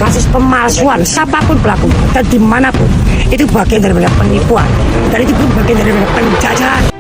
kasus pemalsuan siapapun pelaku dan dimanapun itu bagian daripada penipuan dan itu pun bagian daripada penjajahan.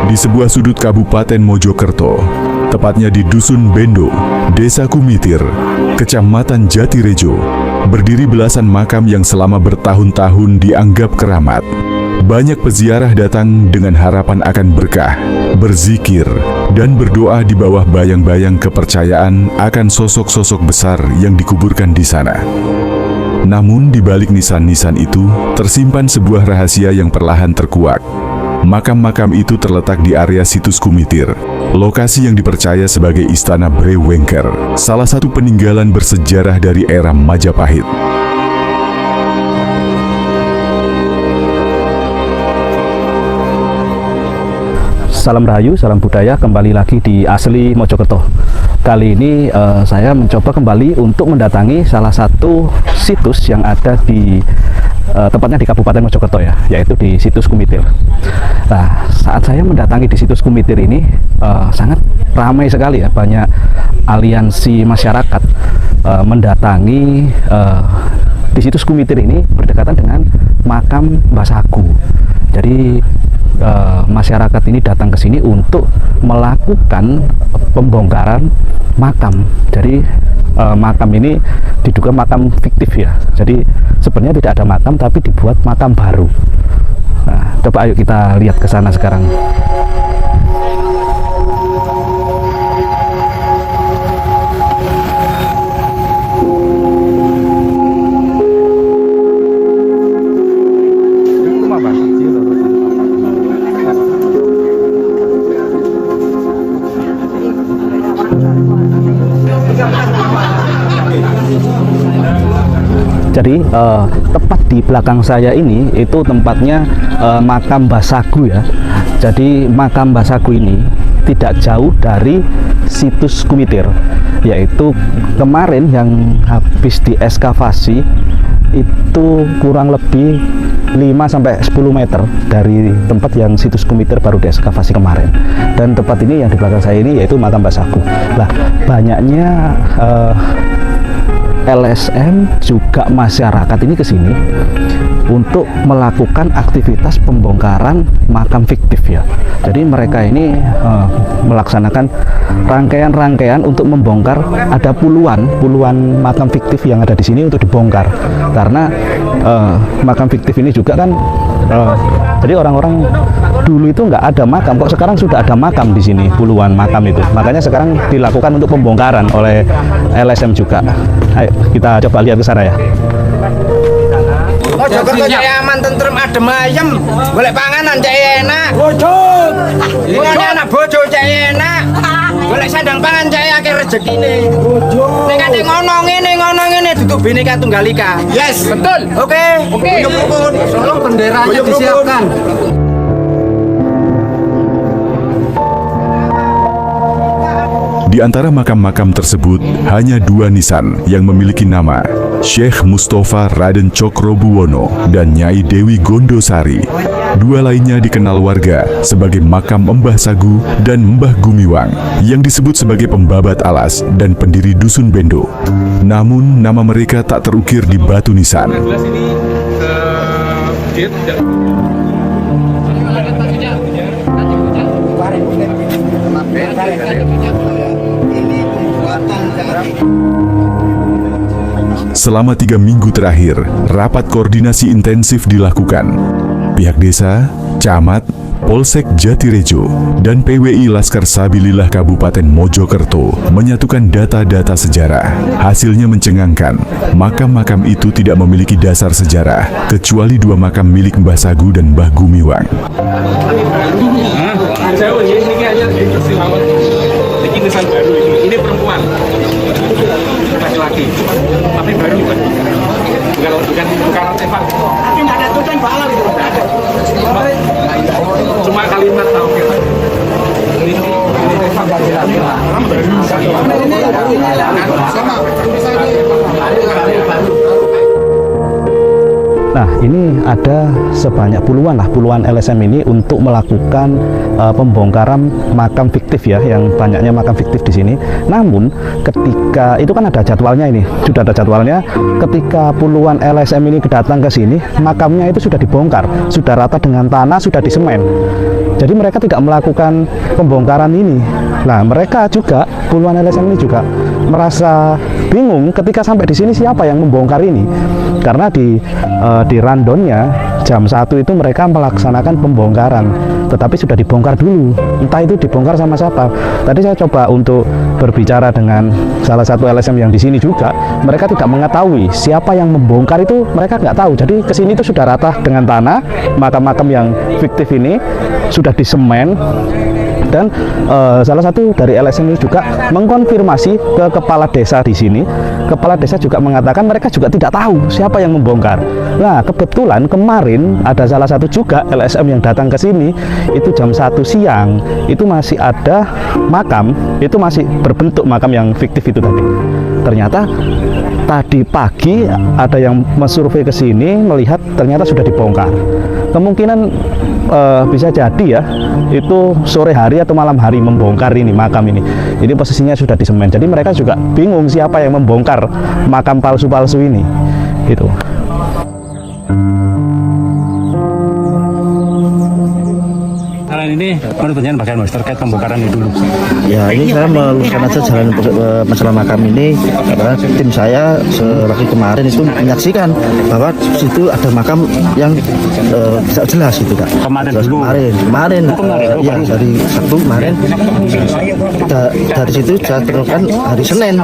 Di sebuah sudut Kabupaten Mojokerto, tepatnya di Dusun Bendo, Desa Kumitir, Kecamatan Jatirejo, berdiri belasan makam yang selama bertahun-tahun dianggap keramat. Banyak peziarah datang dengan harapan akan berkah, berzikir, dan berdoa di bawah bayang-bayang kepercayaan akan sosok-sosok besar yang dikuburkan di sana. Namun di balik nisan-nisan itu, tersimpan sebuah rahasia yang perlahan terkuak. Makam-makam itu terletak di area situs Kumitir, lokasi yang dipercaya sebagai Istana Brewengker, salah satu peninggalan bersejarah dari era Majapahit. Salam Rahayu, salam budaya, kembali lagi di Asli Mojokerto. Kali ini saya mencoba kembali untuk mendatangi salah satu situs yang ada di tepatnya di Kabupaten Mojokerto ya, yaitu di situs Kumitir. Nah, saat saya mendatangi di situs Kumitir ini sangat ramai sekali ya, banyak aliansi masyarakat mendatangi di situs Kumitir ini berdekatan dengan makam Mbah Sagu. Jadi masyarakat ini datang ke sini untuk melakukan pembongkaran makam. Jadi makam ini diduga makam fiktif ya. Jadi sebenarnya tidak ada makam tapi dibuat makam baru. Nah, coba ayo kita lihat ke sana sekarang. Jadi tepat di belakang saya ini itu tempatnya makam Mbah Sagu ya. Jadi makam Mbah Sagu ini tidak jauh dari situs Kumitir, yaitu kemarin yang habis dieskavasi itu kurang lebih 5-10 meter dari tempat yang situs Kumitir baru dieskavasi kemarin. Dan tempat ini yang di belakang saya ini yaitu makam Mbah Sagu. Nah, banyaknya LSM juga masyarakat ini ke sini untuk melakukan aktivitas pembongkaran makam fiktif ya. Jadi mereka ini melaksanakan rangkaian-rangkaian untuk membongkar. Ada puluhan makam fiktif yang ada di sini untuk dibongkar. Karena makam fiktif ini juga kan jadi orang-orang dulu itu nggak ada makam, kok sekarang sudah ada makam di sini, puluhan makam itu. Makanya sekarang dilakukan untuk pembongkaran oleh LSM juga. Ayo kita coba lihat ke sana ya. Mojokerto cek aman, tentrem, adem ayem, golek panganan cek enak. Bojo. Ini anak bojo cek enak. Golek sandang pangan cek akeh rezekine. Bojo. Nek ate ngono ngene duduk Bhinneka Tunggal Ika. Yes, betul. Oke. Solo benderanya disiapkan. Di antara makam-makam tersebut, hanya 2 nisan yang memiliki nama, Syekh Mustafa Raden Cokrobuwono dan Nyai Dewi Gondosari. 2 lainnya dikenal warga sebagai makam Mbah Sagu dan Mbah Gumiwang, yang disebut sebagai pembabat alas dan pendiri Dusun Bendo. Namun, nama mereka tak terukir di batu nisan. Selama 3 minggu terakhir, rapat koordinasi intensif dilakukan. Pihak desa, camat, Polsek Jatirejo, dan PWI Laskar Sabilillah Kabupaten Mojokerto menyatukan data-data sejarah. Hasilnya mencengangkan, makam-makam itu tidak memiliki dasar sejarah, kecuali 2 makam milik Mbah Sagu dan Mbah Gumiwang. Ini perempuan, laki-laki, tapi baru bukan artefak. Tapi nggak ada tulisan balang itu, nggak ada. Cuma kalimat tahu kita. Ini artefak Nah, ini ada sebanyak puluhan LSM ini untuk melakukan pembongkaran makam fiktif ya, yang banyaknya makam fiktif di sini. Namun, ketika itu kan ada jadwalnya ini, sudah ada jadwalnya. Ketika puluhan LSM ini datang ke sini, makamnya itu sudah dibongkar, sudah rata dengan tanah, sudah disemen. Jadi mereka tidak melakukan pembongkaran ini. Nah, mereka juga puluhan LSM ini juga merasa bingung ketika sampai di sini siapa yang membongkar ini. Karena di randonnya jam 1 itu mereka melaksanakan pembongkaran, tetapi sudah dibongkar dulu. Entah itu dibongkar sama siapa. Tadi saya coba untuk berbicara dengan salah satu LSM yang di sini juga, mereka tidak mengetahui siapa yang membongkar itu, mereka nggak tahu. Jadi kesini itu sudah rata dengan tanah, makam-makam yang fiktif ini sudah disemen. Dan salah satu dari LSM ini juga mengkonfirmasi ke kepala desa di sini. Kepala desa juga mengatakan mereka juga tidak tahu siapa yang membongkar. Nah, kebetulan kemarin ada salah satu juga LSM yang datang ke sini, itu jam 1 siang, itu masih ada makam, itu masih berbentuk makam yang fiktif itu tadi. Ternyata tadi pagi ada yang mensurvei ke sini melihat ternyata sudah dibongkar. Kemungkinan bisa jadi ya, itu sore hari atau malam hari membongkar ini makam ini. Ini posisinya sudah disemen. Jadi mereka juga bingung siapa yang membongkar makam palsu-palsu ini. Gitu. Ini menurut penjelasan bagaimana Mas terkait pembongkaran itu dulu? Ya, ini saya meluruskan aja jalan masalah makam ini karena tim saya selagi kemarin itu menyaksikan bahwa situ ada makam yang tidak jelas gitu Kak. Kemarin jelas, dulu? Kemarin ya dari Sabtu kemarin dari situ saya teruskan hari Senin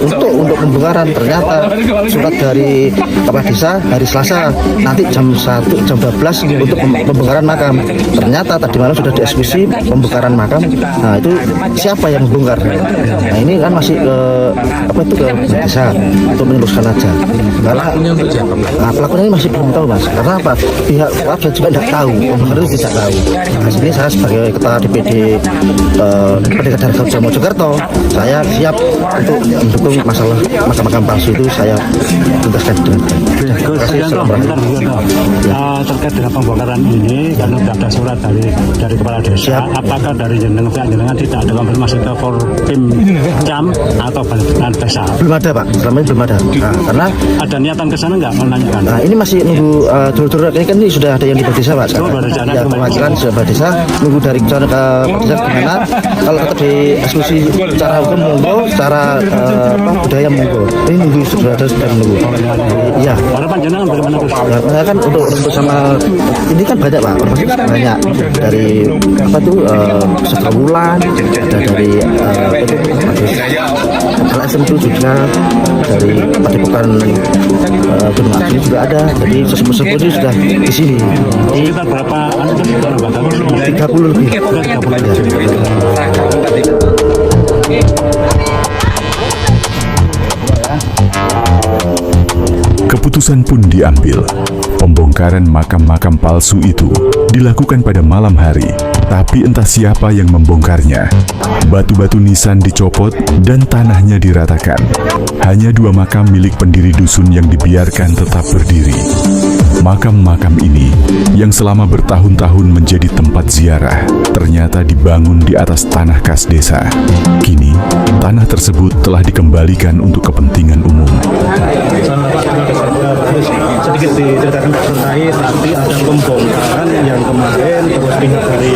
untuk pembongkaran. Ternyata surat dari kepala desa hari Selasa nanti jam 1 jam 12 untuk pembongkaran makam. Ternyata tadi malam sudah dieksekusi pembongkaran makam. Nah, itu siapa yang membongkar? Nah, ini kan masih ke desa untuk meneruskan aja. Karena pelakunya ini masih belum tahu Mas. Karena apa? Pihak warga juga tidak tahu, pembongkar itu tidak tahu. Nah, sini saya sebagai ketua DPD Pendekatan Kabupaten Mojokerto, saya siap untuk mendukung masalah makam-makam palsu itu. Saya tuntaskan dengan terkait dengan pembongkaran ini, karena sudah ada surat dari kepala desa. Apakah dari jenengan tidak ada konfirmasi ke Forpim Cam atau Balai Desa? Belum ada Pak, selama ini belum ada. Nah, karena ada niatan ke sana nggak menanyakan? Nah, ini masih nunggu dulur-dulur ini kan ini sudah ada yang di desa Pak. Ya, perwakilan sudah desa nunggu dari sana ke desa gimana. Kalau tetap dieksekusi secara hukum monggo, secara budaya monggo. Ini nunggu sudah nunggu. Iya. Harapan jenengan bagaimana Gus? Saya kan untuk sama ini kan banyak Pak, banyak dari apa tuh Sekawulan, ada dari LSM itu juga, dari Padepokan Gunung Agung juga ada. Jadi sesepuh-sesepuh itu sudah di sini. Sekitar berapa? 30 lebih. 30 ya. Keputusan pun diambil. Pembongkaran makam-makam palsu itu dilakukan pada malam hari, tapi entah siapa yang membongkarnya. Batu-batu nisan dicopot dan tanahnya diratakan. Hanya 2 makam milik pendiri dusun yang dibiarkan tetap berdiri. Makam-makam ini yang selama bertahun-tahun menjadi tempat ziarah ternyata dibangun di atas tanah kas desa. Kini, tanah tersebut telah dikembalikan untuk kepentingan umum. Sedikit diceritakan terkait nanti ada pembongkaran yang kemarin terus pihak dari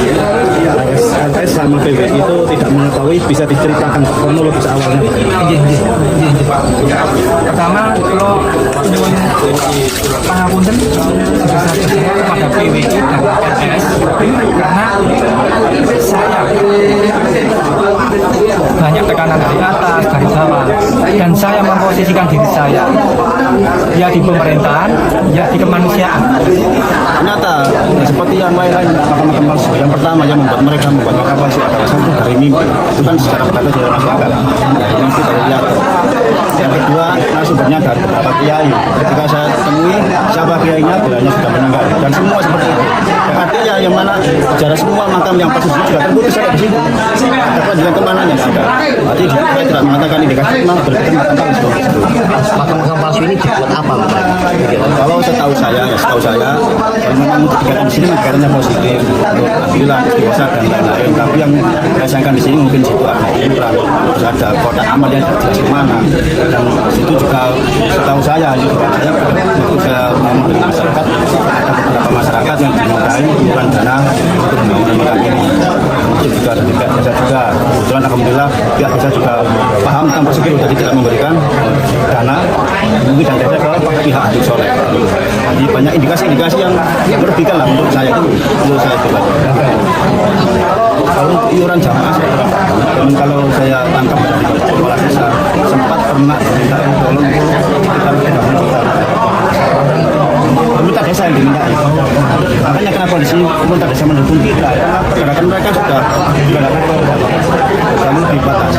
LS sama PWI itu tidak mengetahui, bisa diceritakan kronologis awalnya. Pertama, kalau pangapunten sebesar PWI dan RS karena saya banyak tekanan dari atas, dari bawah, dan saya memposisikan diri saya ya di pemerintahan, ya di kemanusiaan. Ternyata seperti yang lain-lain makam-makam palsu. Yang pertama yang membuat mereka membuat makam palsu adalah satu dari mimpi. Itu kan secara berkata sudah masuk akal. Dari mimpi dari lihat. Yang kedua sumbernya dari beberapa kiai. Ketika saya temui siapa kiainya, bilangnya sudah meninggal. Dan semua seperti itu. Yang artinya yang mana sejarah semua makam yang palsu juga terputus sampai di situ. Dapat jalan kemananya ada. Berarti saya tidak mengatakan indikasi memang berkaitan makam palsu. Makam-makam palsu ini dibuat apa? Kalau setahu saya, kalau memang untuk kegiatan di sini kegiatannya positif, untuk ambilan, istiqosa dan lain-lain. Tapi yang dirasakan di sini mungkin situ ada imran, terus ada kotak amal yang jelas kemana. Dan itu juga setahu saya juga saya ngomong dengan masyarakat, ada beberapa masyarakat yang dinodai iuran dana untuk pembangunan makam ini. Itu juga ada pihak desa juga. Kebetulan alhamdulillah pihak desa juga paham tentang prosedur, jadi tidak memberikan dana mungkin dan desa ke pihak Abdul Soleh. Jadi banyak indikasi-indikasi yang merugikan lah menurut saya itu. Kalau untuk iuran jamaah saya kurang paham. Dan kalau saya tangkap dari kepala desa sempat pernah diminta tolong kita pemerintah desa yang diminta. Makanya kenapa di sini pemerintah desa mendukung kita? Karena pergerakan mereka sudah lebih batas.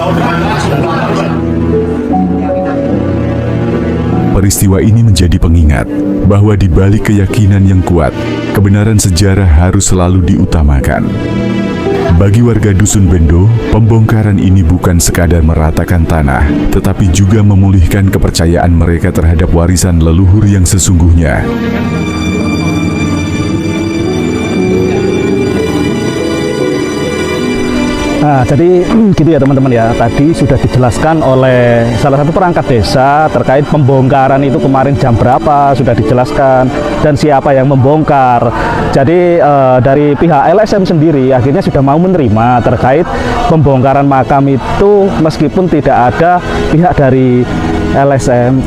Peristiwa ini menjadi pengingat bahwa di balik keyakinan yang kuat, kebenaran sejarah harus selalu diutamakan. Bagi warga Dusun Bendo, pembongkaran ini bukan sekadar meratakan tanah, tetapi juga memulihkan kepercayaan mereka terhadap warisan leluhur yang sesungguhnya. Nah, jadi gitu ya teman-teman ya. Tadi sudah dijelaskan oleh salah satu perangkat desa terkait pembongkaran itu kemarin jam berapa, sudah dijelaskan dan siapa yang membongkar. Jadi dari pihak LSM sendiri akhirnya sudah mau menerima terkait pembongkaran makam itu meskipun tidak ada pihak dari LSM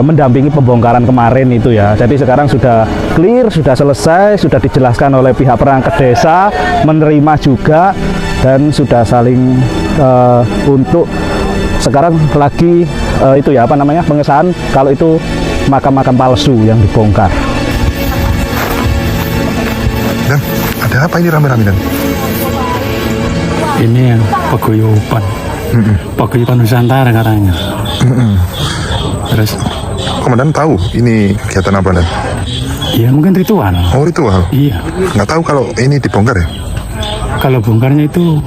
mendampingi pembongkaran kemarin itu ya. Jadi sekarang sudah clear, sudah selesai, sudah dijelaskan oleh pihak perangkat desa, menerima juga dan sudah saling untuk sekarang lagi itu ya apa namanya pengesahan kalau itu makam-makam palsu yang dibongkar. Dan ada apa ini rame-rame dan? Ini yang paguyuban, paguyuban Nusantara katanya. Terus Komandan tahu ini kegiatan apa dan? ya mungkin ritual. Oh ritual? Iya. Nggak tahu kalau ini dibongkar ya? Kalau bongkarnya itu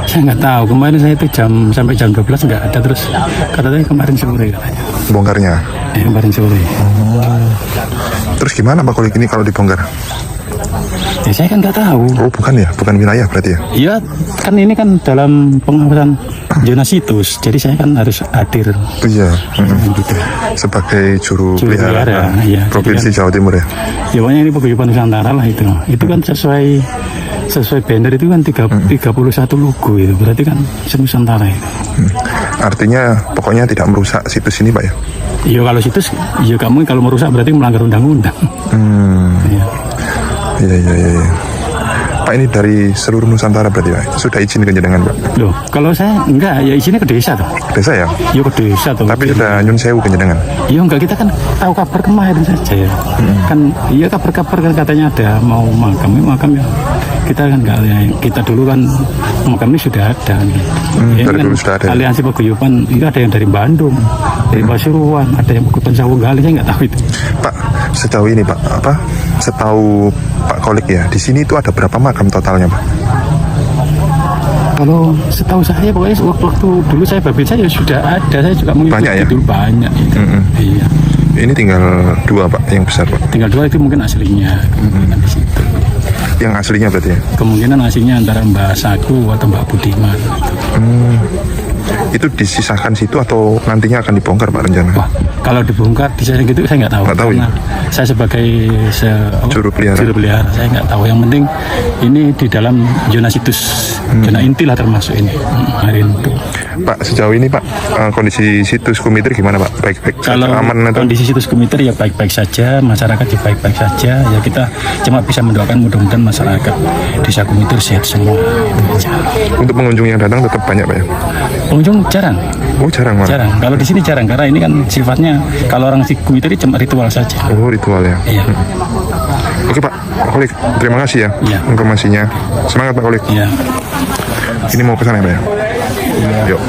saya nggak tahu. Kemarin saya itu sampai jam 12 nggak ada, terus katanya kemarin sore katanya. Bongkarnya? Kemarin sore. Terus gimana Pak Kolik ini kalau dibongkar? Ya saya kan nggak tahu. Oh bukan ya, bukan wilayah berarti ya? Iya, kan ini kan dalam pengawasan zona situs, jadi saya kan harus hadir. Iya. Gitu. Sebagai juru pelihara, ya, Provinsi kan, Jawa Timur ya? Ya pokoknya ini paguyuban Nusantara lah itu. Itu kan sesuai banner itu kan 31 logo itu, berarti kan Nusantara itu. Artinya pokoknya tidak merusak situs ini Pak ya? Iya kalau situs, iya kamu kalau merusak berarti melanggar undang-undang. Iya. Pak ini dari seluruh Nusantara berarti Pak? Sudah izin ke jenengan Pak? Loh, kalau saya enggak, ya izinnya ke desa tuh. Desa ya? Iya ke desa tuh. Tapi sudah nyun sewu ke jenengan? Iya enggak, kita kan tahu kabar kemarin saja ya. Kan iya kabar-kabar kan katanya ada mau makam ya. Kita kan enggak, ya, kita dulu kan makam ini sudah ada. Ya, dari kan dulu sudah ada. Aliansi Paguyuban itu ada yang dari Bandung, dari Pasuruan, ada yang Paguyuban Sawunggali, saya enggak tahu itu. Pak, sejauh ini Pak, setahu Pak Kolik ya, di sini itu ada berapa makam totalnya Pak? Kalau setahu saya pokoknya waktu dulu saya babin saya sudah ada, saya juga mengikuti banyak ya? dulu banyak itu. Iya. Ini tinggal 2 Pak, yang besar Pak? Tinggal 2 itu mungkin aslinya, kemungkinan di situ. Yang aslinya berarti ya? Kemungkinan aslinya antara Mbak Saku atau Mbak Budiman. Gitu. Itu disisahkan situ atau nantinya akan dibongkar Pak rencana? Wah, kalau dibongkar disayang gitu saya nggak tahu. Nggak tahu ya? Karena saya sebagai Juru pelihara. saya nggak tahu. Yang penting ini di dalam zona situs, zona inti lah termasuk ini. Hari itu. Pak, sejauh ini Pak, kondisi situs Kumitir gimana Pak? Baik-baik saja, Kalau aman atau? kondisi situs Kumitir ya baik-baik saja, masyarakat juga baik-baik saja. Ya kita cuma bisa mendoakan mudah-mudahan masyarakat desa Kumitir sehat semua. Itu aja. Untuk pengunjung yang datang tetap banyak Pak ya? Pengunjung jarang. Oh jarang Pak? Jarang. Kalau di sini jarang karena ini kan sifatnya kalau orang di Kumitir ini cuma ritual saja. Oh ritual ya? Iya. Oke Pak Kolik, terima kasih ya Iya. informasinya. Semangat Pak Kolik. Iya. Ini mau ke sana ya Pak ya? Yuk.